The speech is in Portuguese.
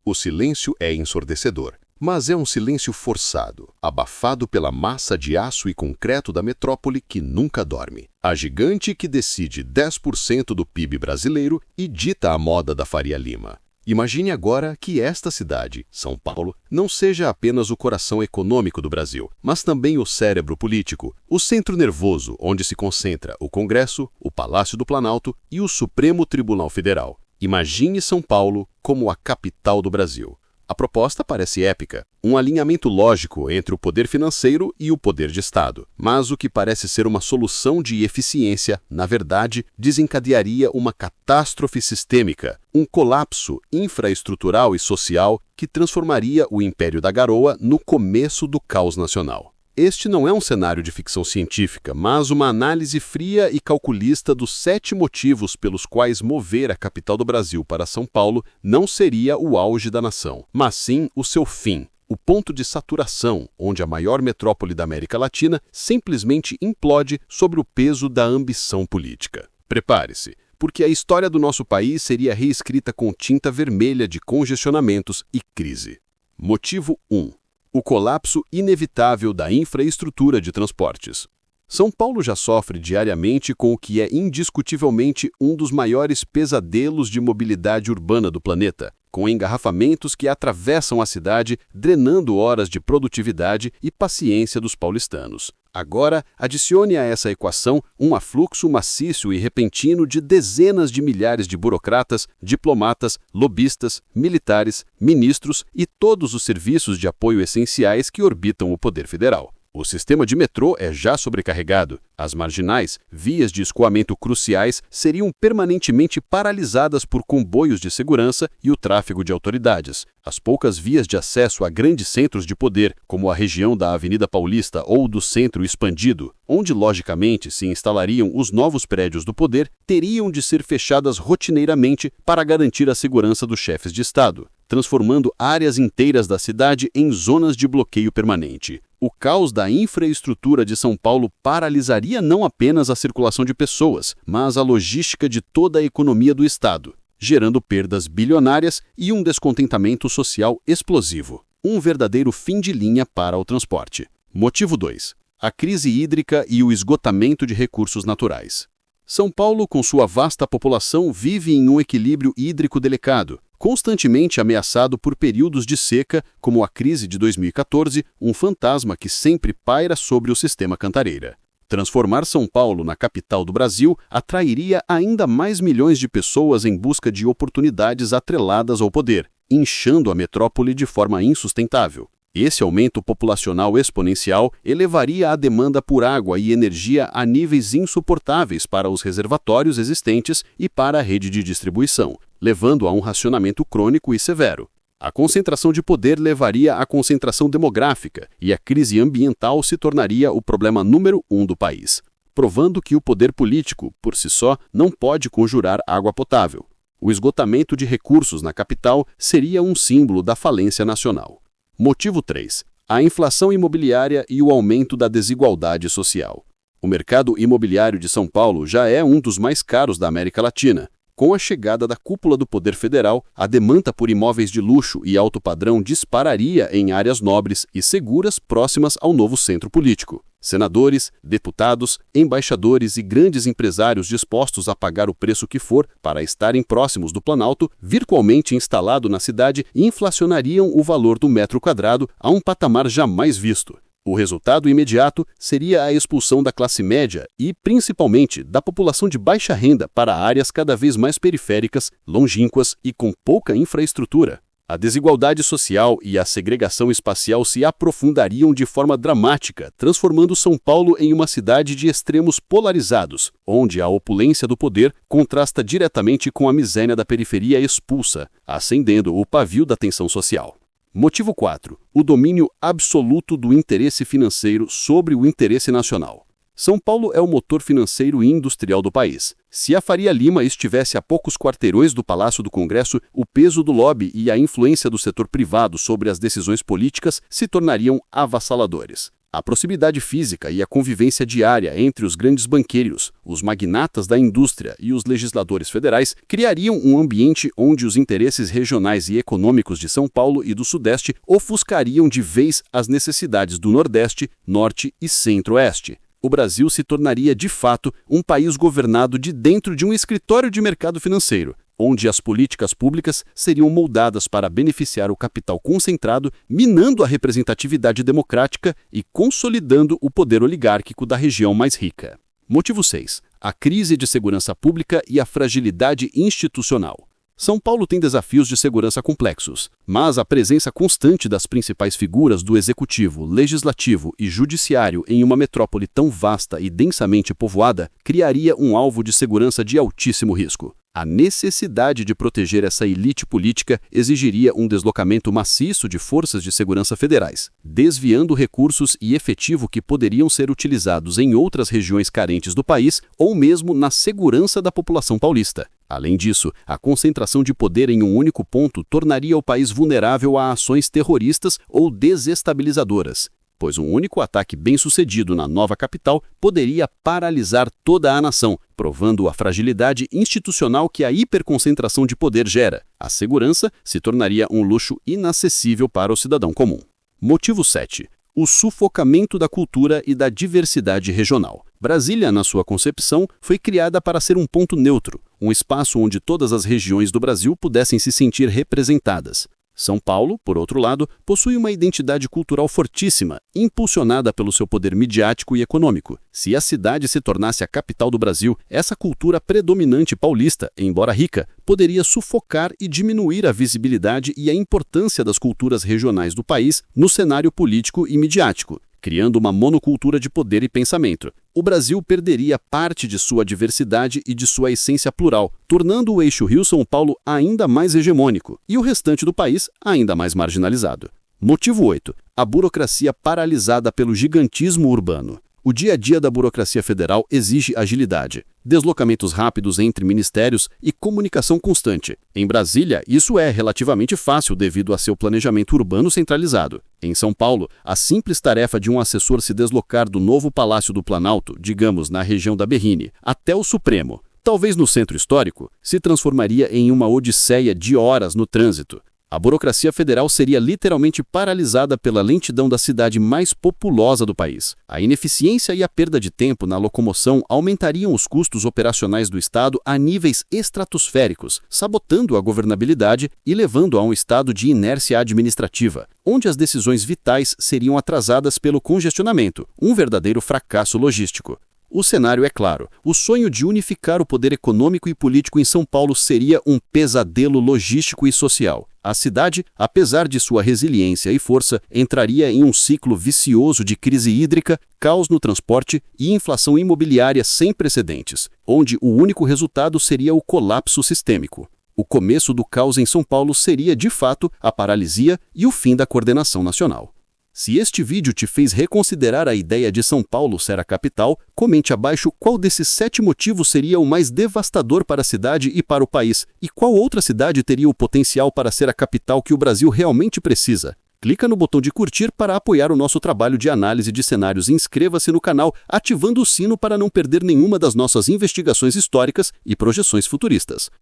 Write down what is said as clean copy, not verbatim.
O silêncio é ensurdecedor, mas é um silêncio forçado, abafado pela massa de aço e concreto da metrópole que nunca dorme. A gigante que decide 10% do PIB brasileiro e dita a moda da Faria Lima. Imagine agora que esta cidade, São Paulo, não seja apenas o coração econômico do Brasil, mas também o cérebro político, o centro nervoso onde se concentra o Congresso, o Palácio do Planalto e o Supremo Tribunal Federal. Imagine São Paulo como a capital do Brasil. A proposta parece épica, um alinhamento lógico entre o poder financeiro e o poder de Estado. Mas o que parece ser uma solução de eficiência, na verdade, desencadearia uma catástrofe sistêmica, um colapso infraestrutural e social que transformaria o Império da Garoa no começo do caos nacional. Este não é um cenário de ficção científica, mas uma análise fria e calculista dos 7 motivos pelos quais mover a capital do Brasil para São Paulo não seria o auge da nação, mas sim o seu fim, o ponto de saturação, onde a maior metrópole da América Latina simplesmente implode sobre o peso da ambição política. Prepare-se, porque a história do nosso país seria reescrita com tinta vermelha de congestionamentos e crise. Motivo 1. O colapso inevitável da infraestrutura de transportes. São Paulo já sofre diariamente com o que é indiscutivelmente um dos maiores pesadelos de mobilidade urbana do planeta, com engarrafamentos que atravessam a cidade, drenando horas de produtividade e paciência dos paulistanos. Agora, adicione a essa equação um afluxo maciço e repentino de dezenas de milhares de burocratas, diplomatas, lobistas, militares, ministros e todos os serviços de apoio essenciais que orbitam o poder federal. O sistema de metrô é já sobrecarregado. As marginais, vias de escoamento cruciais, seriam permanentemente paralisadas por comboios de segurança e o tráfego de autoridades. As poucas vias de acesso a grandes centros de poder, como a região da Avenida Paulista ou do Centro Expandido, onde logicamente se instalariam os novos prédios do poder, teriam de ser fechadas rotineiramente para garantir a segurança dos chefes de Estado, transformando áreas inteiras da cidade em zonas de bloqueio permanente. O caos da infraestrutura de São Paulo paralisaria não apenas a circulação de pessoas, mas a logística de toda a economia do Estado, gerando perdas bilionárias e um descontentamento social explosivo. Um verdadeiro fim de linha para o transporte. Motivo 2. A crise hídrica e o esgotamento de recursos naturais. São Paulo, com sua vasta população, vive em um equilíbrio hídrico delicado, constantemente ameaçado por períodos de seca, como a crise de 2014, um fantasma que sempre paira sobre o sistema Cantareira. Transformar São Paulo na capital do Brasil atrairia ainda mais milhões de pessoas em busca de oportunidades atreladas ao poder, inchando a metrópole de forma insustentável. Esse aumento populacional exponencial elevaria a demanda por água e energia a níveis insuportáveis para os reservatórios existentes e para a rede de distribuição, levando a um racionamento crônico e severo. A concentração de poder levaria à concentração demográfica e a crise ambiental se tornaria o problema número 1 do país, provando que o poder político, por si só, não pode conjurar água potável. O esgotamento de recursos na capital seria um símbolo da falência nacional. Motivo 3. A inflação imobiliária e o aumento da desigualdade social. O mercado imobiliário de São Paulo já é um dos mais caros da América Latina. Com a chegada da cúpula do Poder Federal, a demanda por imóveis de luxo e alto padrão dispararia em áreas nobres e seguras próximas ao novo centro político. Senadores, deputados, embaixadores e grandes empresários dispostos a pagar o preço que for para estarem próximos do Planalto, virtualmente instalado na cidade, inflacionariam o valor do metro quadrado a um patamar jamais visto. O resultado imediato seria a expulsão da classe média e, principalmente, da população de baixa renda para áreas cada vez mais periféricas, longínquas e com pouca infraestrutura. A desigualdade social e a segregação espacial se aprofundariam de forma dramática, transformando São Paulo em uma cidade de extremos polarizados, onde a opulência do poder contrasta diretamente com a miséria da periferia expulsa, acendendo o pavio da tensão social. Motivo 4. O domínio absoluto do interesse financeiro sobre o interesse nacional. São Paulo é o motor financeiro e industrial do país. Se a Faria Lima estivesse a poucos quarteirões do Palácio do Congresso, o peso do lobby e a influência do setor privado sobre as decisões políticas se tornariam avassaladores. A proximidade física e a convivência diária entre os grandes banqueiros, os magnatas da indústria e os legisladores federais criariam um ambiente onde os interesses regionais e econômicos de São Paulo e do Sudeste ofuscariam de vez as necessidades do Nordeste, Norte e Centro-Oeste. O Brasil se tornaria, de fato, um país governado de dentro de um escritório de mercado financeiro, onde as políticas públicas seriam moldadas para beneficiar o capital concentrado, minando a representatividade democrática e consolidando o poder oligárquico da região mais rica. Motivo 6. A crise de segurança pública e a fragilidade institucional. São Paulo tem desafios de segurança complexos, mas a presença constante das principais figuras do executivo, legislativo e judiciário em uma metrópole tão vasta e densamente povoada criaria um alvo de segurança de altíssimo risco. A necessidade de proteger essa elite política exigiria um deslocamento maciço de forças de segurança federais, desviando recursos e efetivo que poderiam ser utilizados em outras regiões carentes do país ou mesmo na segurança da população paulista. Além disso, a concentração de poder em um único ponto tornaria o país vulnerável a ações terroristas ou desestabilizadoras, pois um único ataque bem-sucedido na nova capital poderia paralisar toda a nação, provando a fragilidade institucional que a hiperconcentração de poder gera. A segurança se tornaria um luxo inacessível para o cidadão comum. Motivo 7. O sufocamento da cultura e da diversidade regional. Brasília, na sua concepção, foi criada para ser um ponto neutro, um espaço onde todas as regiões do Brasil pudessem se sentir representadas. São Paulo, por outro lado, possui uma identidade cultural fortíssima, impulsionada pelo seu poder midiático e econômico. Se a cidade se tornasse a capital do Brasil, essa cultura predominante paulista, embora rica, poderia sufocar e diminuir a visibilidade e a importância das culturas regionais do país no cenário político e midiático, criando uma monocultura de poder e pensamento. O Brasil perderia parte de sua diversidade e de sua essência plural, tornando o eixo Rio-São Paulo ainda mais hegemônico e o restante do país ainda mais marginalizado. Motivo 8. A burocracia paralisada pelo gigantismo urbano. O dia a dia da burocracia federal exige agilidade, deslocamentos rápidos entre ministérios e comunicação constante. Em Brasília, isso é relativamente fácil devido a seu planejamento urbano centralizado. Em São Paulo, a simples tarefa de um assessor se deslocar do novo Palácio do Planalto, digamos na região da Berrini, até o Supremo, talvez no centro histórico, se transformaria em uma odisseia de horas no trânsito. A burocracia federal seria literalmente paralisada pela lentidão da cidade mais populosa do país. A ineficiência e a perda de tempo na locomoção aumentariam os custos operacionais do Estado a níveis estratosféricos, sabotando a governabilidade e levando a um estado de inércia administrativa, onde as decisões vitais seriam atrasadas pelo congestionamento, um verdadeiro fracasso logístico. O cenário é claro. O sonho de unificar o poder econômico e político em São Paulo seria um pesadelo logístico e social. A cidade, apesar de sua resiliência e força, entraria em um ciclo vicioso de crise hídrica, caos no transporte e inflação imobiliária sem precedentes, onde o único resultado seria o colapso sistêmico. O começo do caos em São Paulo seria, de fato, a paralisia e o fim da coordenação nacional. Se este vídeo te fez reconsiderar a ideia de São Paulo ser a capital, comente abaixo qual desses 7 motivos seria o mais devastador para a cidade e para o país, e qual outra cidade teria o potencial para ser a capital que o Brasil realmente precisa. Clica no botão de curtir para apoiar o nosso trabalho de análise de cenários e inscreva-se no canal, ativando o sino para não perder nenhuma das nossas investigações históricas e projeções futuristas.